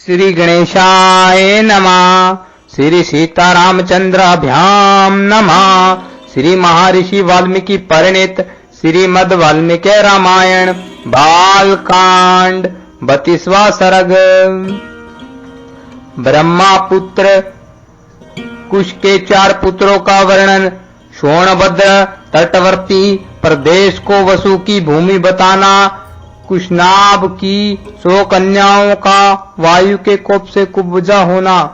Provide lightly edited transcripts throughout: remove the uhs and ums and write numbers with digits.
श्री गणेशाय नमः। श्री सीतारामचंद्राभ्याम नमः। श्री महर्षि वाल्मीकि परिणीत श्रीमद् वाल्मीकि रामायण बालकांड 32वां सर्ग। ब्रह्मा पुत्र कुश के 4 पुत्रों का वर्णन। सोनभद्र तटवर्ती प्रदेश को वसु की भूमि बताना। कुशनाभ की 100 कन्याओं का वायु के कोप से कुब्जा होना।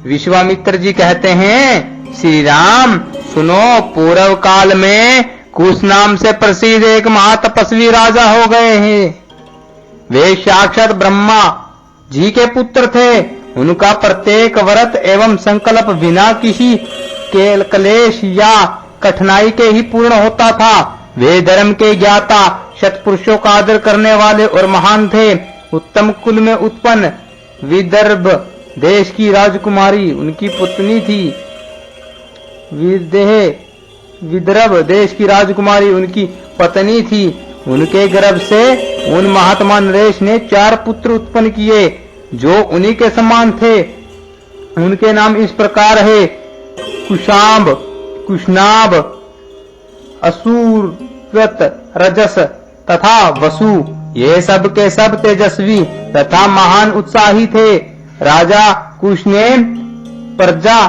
विश्वामित्र जी कहते हैं, श्री राम सुनो, पूर्व काल में कुश नाम से प्रसिद्ध एक महातपस्वी राजा हो गए हैं। वे साक्षात ब्रह्मा जी के पुत्र थे। उनका प्रत्येक व्रत एवं संकल्प बिना किसी क्लेश या कठिनाई के ही पूर्ण होता था। वे धर्म के ज्ञाता, सत्पुरुषों का आदर करने वाले और महान थे। उत्तम कुल में उत्पन्न विदर्भ देश की राजकुमारी उनकी पत्नी थी। विदर्भ देश की राजकुमारी उनकी पत्नी थी। उनके गर्भ से उन महात्मा नरेश ने 4 पुत्र उत्पन्न किए जो उन्हीं के समान थे। उनके नाम इस प्रकार है: कुशांब, कुशनाभ, असुरत, रजस तथा वसु। ये सब के सब तेजस्वी तथा महान उत्साही थे। राजा कुश ने प्रजा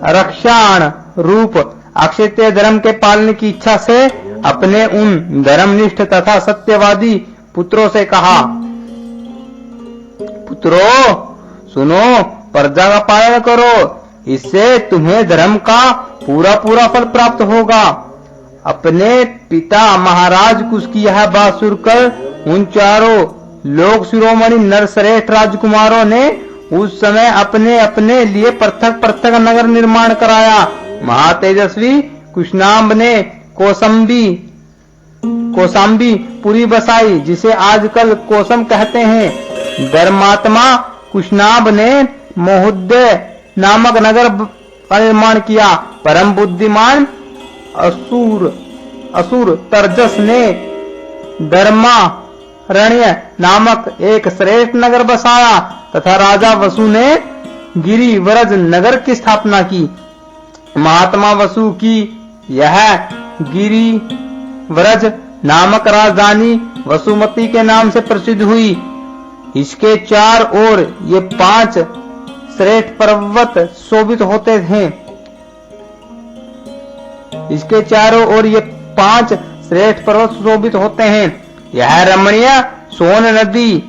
रक्षाण रूप अक्षत्रिय धर्म के पालन की इच्छा से अपने उन धर्मनिष्ठ तथा सत्यवादी पुत्रों से कहा, पुत्रों सुनो, प्रजा का पालन करो, इससे तुम्हें धर्म का पूरा पूरा फल प्राप्त होगा। अपने पिता महाराज कुश की यह बात सुनकर उन 4 लोक शिरोमणि नरश्रेष्ठ राजकुमारों ने उस समय अपने अपने लिए पृथक पृथक नगर निर्माण कराया। महातेजस्वी कुशनाभ ने कौशाम्बी पुरी बसाई, जिसे आजकल कोसम कहते हैं। धर्मात्मा कुशनाभ ने महोदय नामक नगर का निर्माण किया। परम बुद्धिमान असुर तरजस ने धर्मारण्य नामक एक श्रेष्ठ नगर बसाया तथा राजा वसु ने गिरिव्रज नगर की स्थापना की। महात्मा वसु की यह गिरिव्रज नामक राजधानी वसुमती के नाम से प्रसिद्ध हुई। इसके 4 ओर ये 5 श्रेष्ठ पर्वत शोभित होते हैं। इसके चारों ओर ये 5 श्रेष्ठ पर्वत शोभित होते हैं। यह रमणीय सोन नदी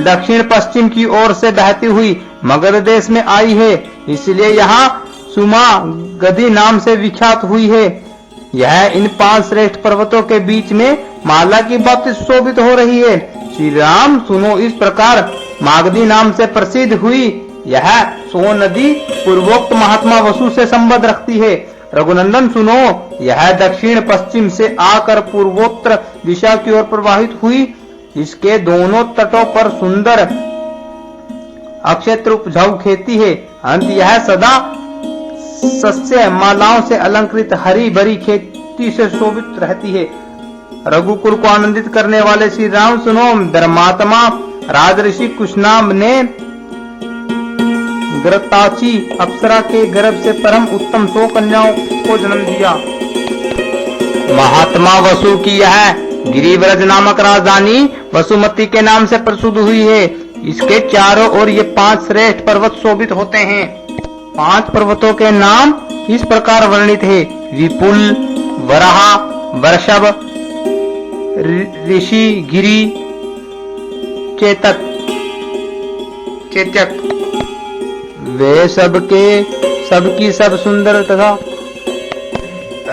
दक्षिण पश्चिम की ओर से बहती हुई मगध देश में आई है, इसलिए यहाँ सुमा गदी नाम से विख्यात हुई है। यह इन 5 श्रेष्ठ पर्वतों के बीच में माला की भांति शोभित हो रही है। श्री राम सुनो, इस प्रकार मागधी नाम से प्रसिद्ध हुई यह सोन नदी पूर्वोक्त महात्मा वसु से संबंध रखती है। रघुनंदन सुनो, यह दक्षिण पश्चिम से आकर पूर्वोत्तर दिशा की ओर प्रवाहित हुई। इसके दोनों तटों पर सुंदर अक्षेत्र उपजाऊ खेती है। अंत यह सदा सस्य मालाओं से अलंकृत हरी भरी खेती से शोभित रहती है। रघुकुल को आनंदित करने वाले श्री राम सुनो, धर्मात्मा राजऋषि कुशनाभ ने घृताची अप्सरा के गर्भ से परम उत्तम 100 कन्याओं को जन्म दिया। महात्मा वसु की यह गिरिव्रज नामक राजधानी वसुमती के नाम से प्रसिद्ध हुई है। इसके चारों ओर ये 5 श्रेष्ठ पर्वत शोभित होते हैं। 5 पर्वतों के नाम इस प्रकार वर्णित है: विपुल, वराह, वर्षभ, ऋषि, गिरि, चेतक। वे सबकी सब सुंदर तथा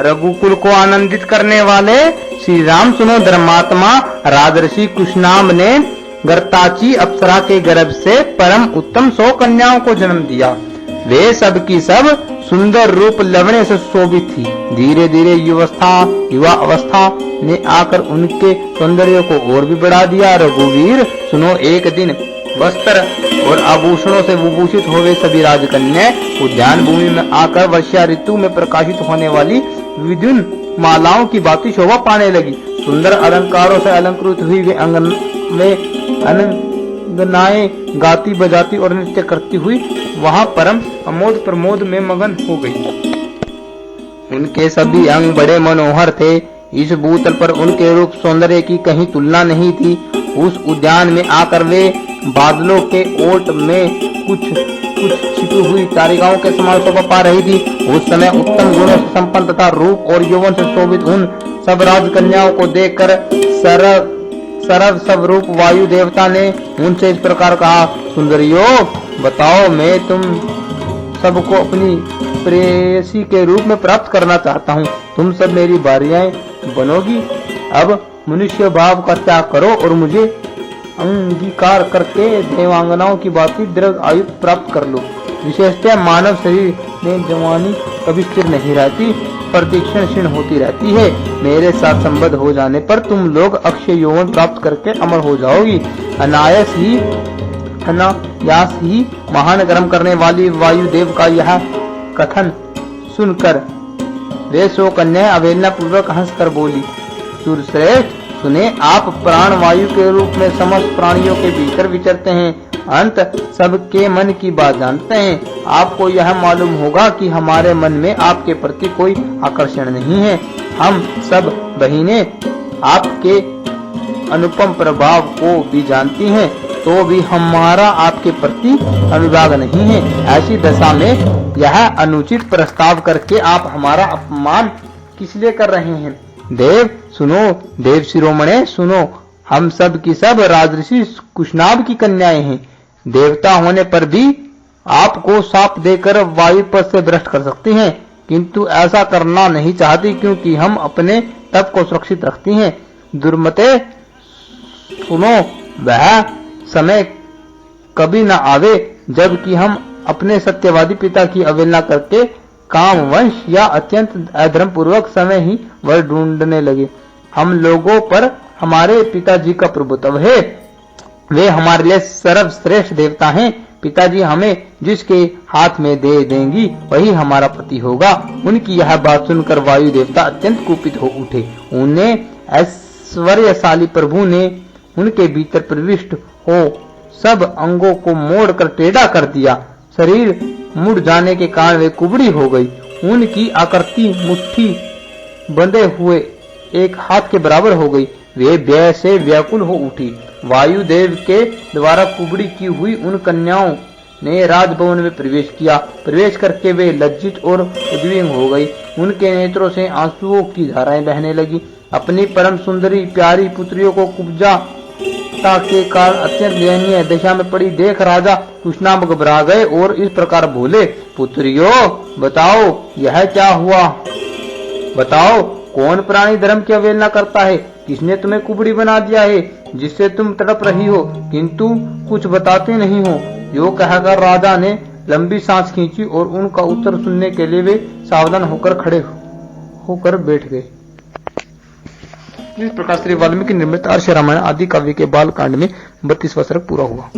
रघुकुल को आनंदित करने वाले श्री राम सुनो, धर्मात्मा राजऋषि कुशनाभ ने घृताची अप्सरा के गर्भ से परम उत्तम 100 कन्याओं को जन्म दिया। वे सबकी सब सुंदर रूप लवण्य से शोभित थी। धीरे धीरे युवा अवस्था ने आकर उनके सौंदर्य को और भी बढ़ा दिया। रघुवीर सुनो, एक दिन वस्त्र और आभूषणों से विभूषित हुए सभी राजकन्या उद्यान भूमि में आकर वर्षा ऋतु में प्रकाशित होने वाली विभिन्न मालाओं की भांति शोभा पाने लगी। सुंदर अलंकारों से अलंकृत हुई वे आंगन में गनाएं गाती बजाती और नृत्य करती हुई वहां परम अमोद प्रमोद में मगन हो गई। उनके सभी अंग बड़े मनोहर थे। इस भूतल पर उनके रूप सौंदर्य की कहीं तुलना नहीं थी। उस उद्यान में आकर वे बादलों के ओट में कुछ छिपी हुई तारिकाओं के समान शोभा पा रही थी। उस समय उत्तम गुणों से संपन्न तथा रूप और यौवन से शोभित उन सब राजकन्याओं को देखकर सरव स्वरूप वायु देवता ने उनसे इस प्रकार कहा, सुंदरियों, बताओ, मैं तुम सबको अपनी प्रेयसी के रूप में प्राप्त करना चाहता हूँ। तुम सब मेरी भार्याएं बनोगी। अब मनुष्य भाव का त्याग करो और मुझे अंगीकार करके देवांगनाओं की भांति दीर्घ आयु प्राप्त कर लो। विशेषतः मानव शरीर में जवानी कभी स्थिर नहीं रहती, प्रतिक्षण क्षीण होती रहती है। मेरे साथ संबद्ध हो जाने पर तुम लोग अक्षय यौवन प्राप्त करके अमर हो जाओगी। अनायास ही महान कर्म करने वाली वायुदेव का यह कथन सुनकर वे सो कन्याएं अवहेलना पूर्वक हंसकर बोली, सूर्यश्रेष्ठ, सुने, आप प्राण वायु के रूप में समस्त प्राणियों के भीतर विचरते हैं, अंत सबके मन की बात जानते हैं। आपको यह मालूम होगा कि हमारे मन में आपके प्रति कोई आकर्षण नहीं है। हम सब बहिनें आपके अनुपम प्रभाव को भी जानती हैं, तो भी हमारा आपके प्रति अनुराग नहीं है। ऐसी दशा में यह अनुचित प्रस्ताव करके आप हमारा अपमान किस लिए कर रहे हैं? देव सुनो, देव शिरोमणे सुनो, हम सब की सब राजऋषि कुशनाभ की कन्याएं हैं। देवता होने पर भी आपको शाप देकर वायु पद से भ्रष्ट कर सकती हैं, किंतु ऐसा करना नहीं चाहती क्योंकि हम अपने तप को सुरक्षित रखती हैं। दुर्मते सुनो, वह समय कभी न आवे जबकि हम अपने सत्यवादी पिता की अवहेलना करके काम वंश या अत्यंत अधर्म पूर्वक समय ही वर ढूंढने लगे। हम लोगों पर हमारे पिताजी का प्रभुत्व है, वे हमारे लिए सर्वश्रेष्ठ देवता हैं। पिताजी हमें जिसके हाथ में दे देंगी वही हमारा पति होगा। उनकी यह बात सुनकर वायु देवता अत्यंत कुपित हो उठे। उन्हें ऐश्वर्यशाली प्रभु ने उनके भीतर प्रविष्ट हो सब अंगों को मोड़कर टेढ़ा कर दिया। शरीर मुड़ जाने के कारण वे कुबड़ी हो गई। उनकी आकृति मुट्ठी बंधे हुए एक हाथ के बराबर हो गई। वे भय से व्याकुल हो उठी। वायुदेव के द्वारा कुबड़ी की हुई उन कन्याओं ने राजभवन में प्रवेश किया। प्रवेश करके वे लज्जित और उद्विग्न हो गई। उनके नेत्रों से आंसुओं की धाराएं बहने लगी। अपनी परम सुंदरी प्यारी पुत्रियों को कुब्जा के कारण अत्यंत दयनीय दशा में पड़ी देख राजा कुशनाभ घबरा गए और इस प्रकार बोले, पुत्रियों, बताओ यह क्या हुआ? बताओ, कौन प्राणी धर्म की अवहेलना करता है? किसने तुम्हें कुबड़ी बना दिया है जिससे तुम तड़प रही हो किंतु कुछ बताते नहीं हो? यो कहकर राजा ने लंबी सांस खींची और उनका उत्तर सुनने के लिए वे सावधान होकर खड़े होकर बैठ गए। इस प्रकार श्री वाल्मीकि निर्मित अर्ष रामायण आदि काव्य के बाल कांड में 32वां सर्ग पूरा हुआ।